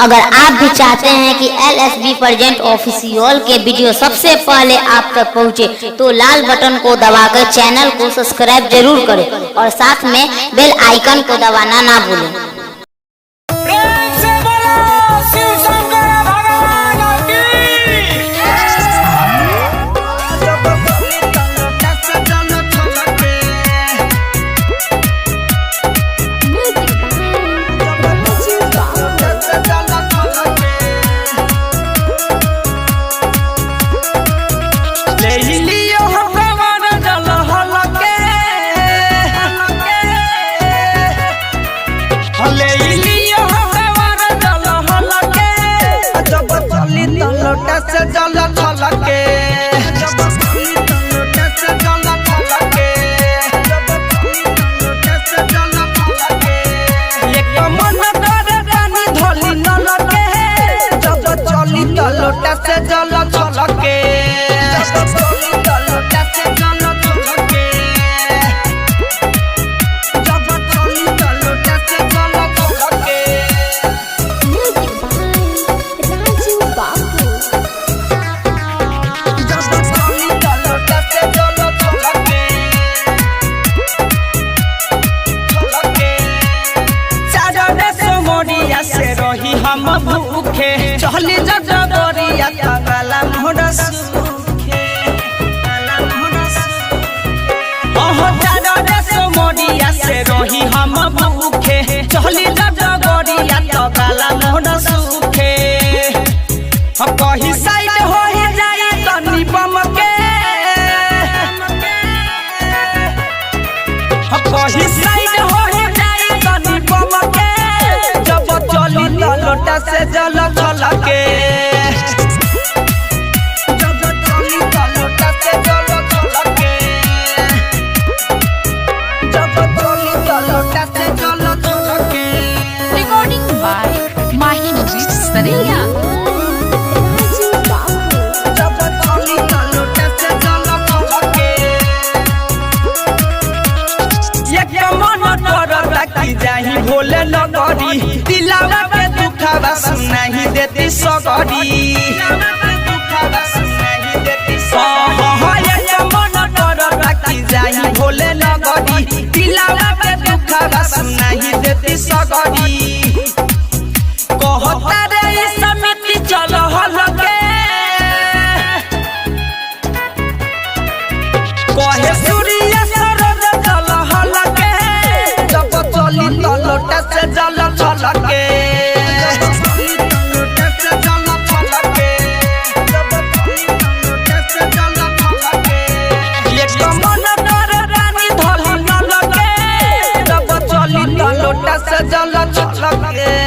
अगर आप भी चाहते हैं कि LSB प्रेजेंट ऑफिशियल के वीडियो सबसे पहले आप तक पहुंचे तो लाल बटन को दबाकर चैनल को सब्सक्राइब जरूर करें और साथ में बेल आइकन को दबाना ना भूलें। लोटा से जल छलके एक मन करे रानी धोली न लगे जब चली त लोटा से जल छलके हम भूखे चली जगरिया तगला मोर सुखे मोरिया से रही हम भूखे चली जगरिया तगला मोर सुखे कही साइड हो जाए तनी बम के कही साइड हो जाए तनी बम के जब चली लोटा से जल छलके जब चली लोटा से जल छलके जब चली लोटा से जल छलके। Recording by Mahi Music Sareya। जब चली लोटा से जल छलके एक मन करता कि जाही भोले नगरी दिलावा नहीं देती सगरी मन करता कि जाही भोले नगरी दिलावा पे दुखवा नहीं देती सगरी कहता रे समिति चल हलके कहे सूर्य सरोज चल हलके जब चली त लोटा से जल छलके लोटा से जल छलके।